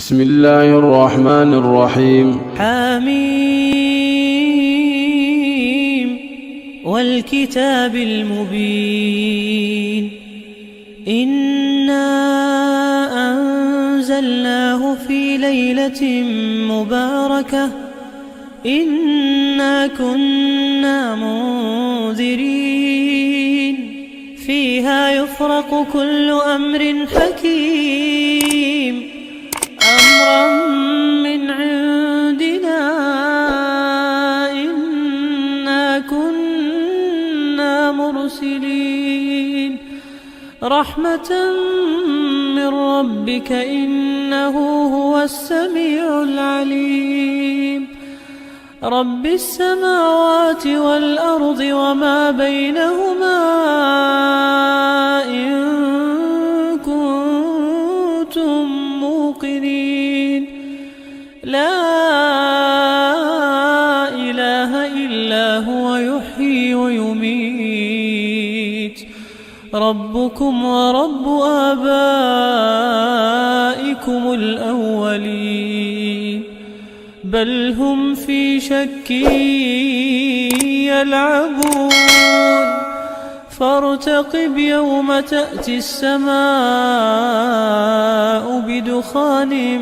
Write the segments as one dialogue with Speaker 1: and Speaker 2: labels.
Speaker 1: بسم الله الرحمن الرحيم.
Speaker 2: حميم والكتاب المبين. إنا أنزلناه في ليلة مباركة إنا كنا منذرين فيها يفرق كل أمر حكيم أمرا من عندنا إنا كنا مرسلين رحمة من ربك إنه هو السميع العليم رب السماوات والأرض وما بينهما إن كنتم موقنين لا إله إلا هو يحيي ويميت ربكم ورب آبائكم الأولين بل هم في شك يلعبون فارتقب يوم تأتي السماء بدخان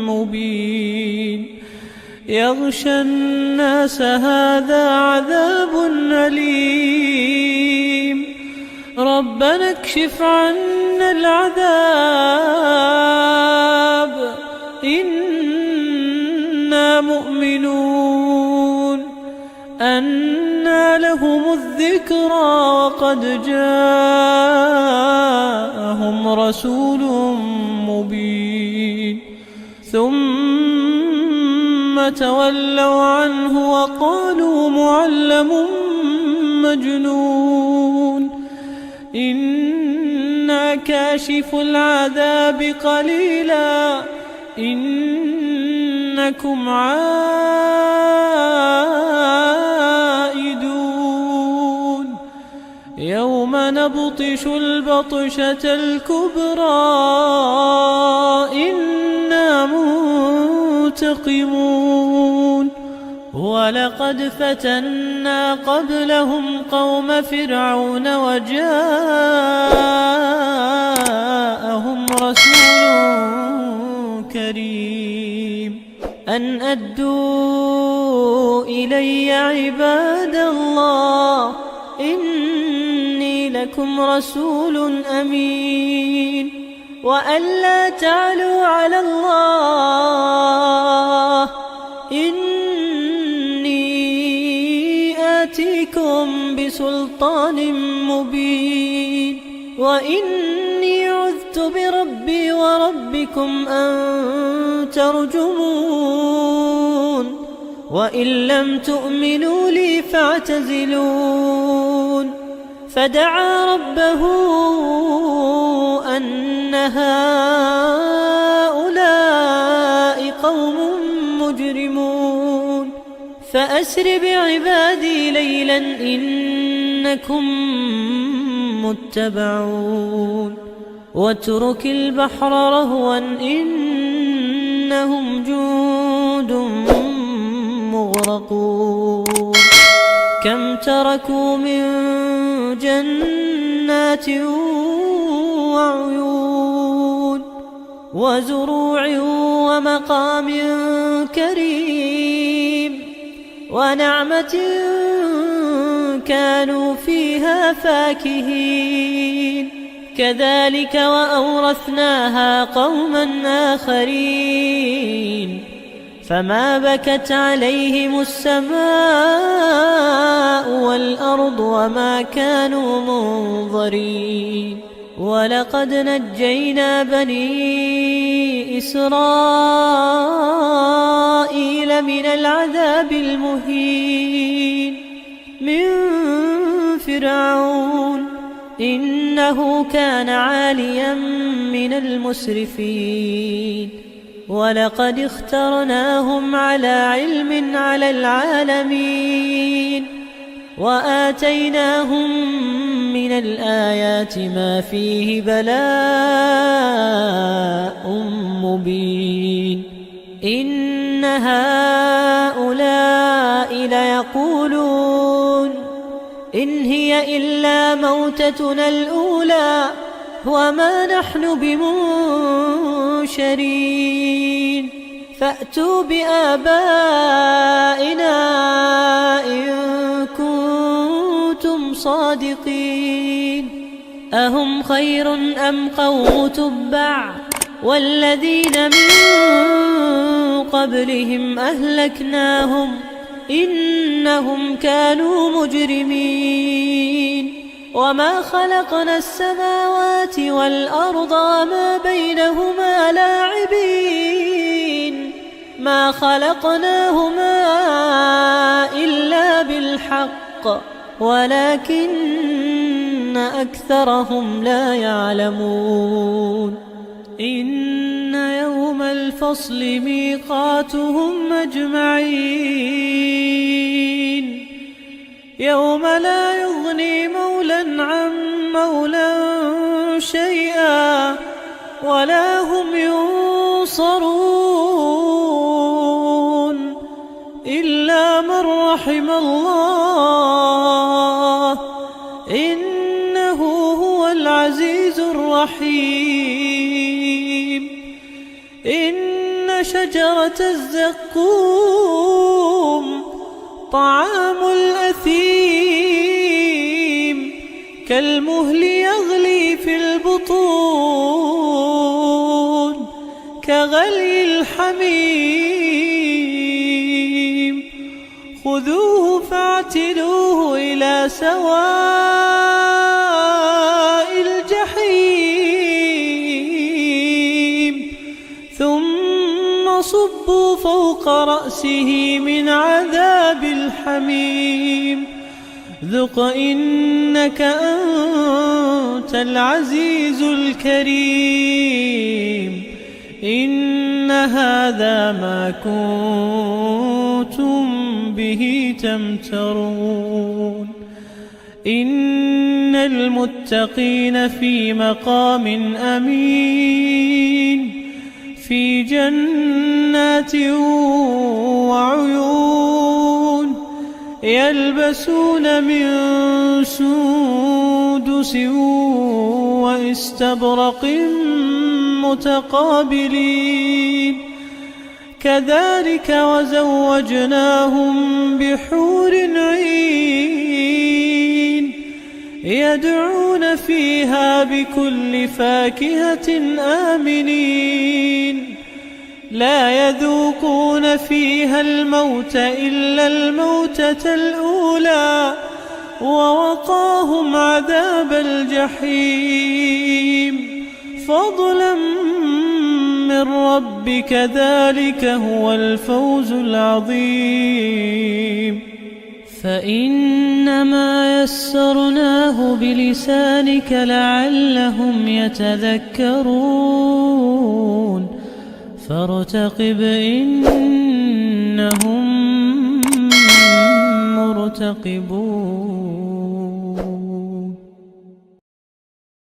Speaker 2: مبين يغشى الناس هذا عذاب أليم ربنا اكشف عنا العذاب إنا مؤمنون أنى لهم الذكرى وقد جاءهم رسول مبين ثم تولوا عنه وقالوا معلم مجنون إنا كاشف العذاب قليلا إنكم عائدون يوم نبطش البطشة الكبرى إنا منتقمون ولقد فتنا قبلهم قوم فرعون وجاءهم رسول كريم أن أدوا إلي عباد الله إني لكم رسول أمين وأن لا تعلوا على الله إني آتيكم بسلطان مبين وإني عذت بربي وربكم أن ترجمون وإن لم تؤمنوا لي فاعتزلون فدعا ربه أن هؤلاء قوم مجرمون فأسر بعبادي ليلا إنكم متبعون واترك البحر رهوا إنهم جند مغرقون كم تركوا من جنات وعيون وزروع ومقام كريم ونعمة كانوا فيها فاكهين كذلك وأورثناها قوما آخرين فما بكت عليهم السماء والأرض وما كانوا منظرين ولقد نجينا بني إسرائيل من العذاب المهين من فرعون إنه كان عاليا من المسرفين ولقد اخترناهم على علم على العالمين وآتيناهم من الآيات ما فيه بلاء مبين إن هؤلاء ليقولون إن هي إلا موتتنا الأولى وما نحن بمنشرين فأتوا بآبائنا إن كنتم صادقين أهم خير أم قوم تبع والذين من قبلهم أهلكناهم إنهم كانوا مجرمين وما خلقنا السماوات والأرض وما بينهما لاعبين ما خلقناهما إلا بالحق ولكن أكثرهم لا يعلمون إن يوم الفصل ميقاتهم أجمعين يوم لا يغني مولى عن مولى شيئا ولا هم ينصرون إلا من رحم الله إنه هو العزيز الرحيم إن شجرة الزقوم طعام الأثيم كالمهل يغلي في البطون كغلي الحميم خذوه فاعتلوه إلى سواء الجحيم ثم صبوا فوق رأسه من عذاب الحميم ذق إنك أنت العزيز الكريم إن هذا ما كنتم به تمترون إن المتقين في مقام أمين في جنات وعيون يلبسون من سندس واستبرق متقابلين كذلك وزوجناهم بحور عين يدعون فيها بكل فاكهة آمنين لا يذوقون فيها الموت إلا الموتة الأولى ووقاهم عذاب الجحيم فضلا من ربك ذلك هو الفوز العظيم فإنما يسرناه بلسانك لعلهم يتذكرون فارتقب إنهم مرتقبون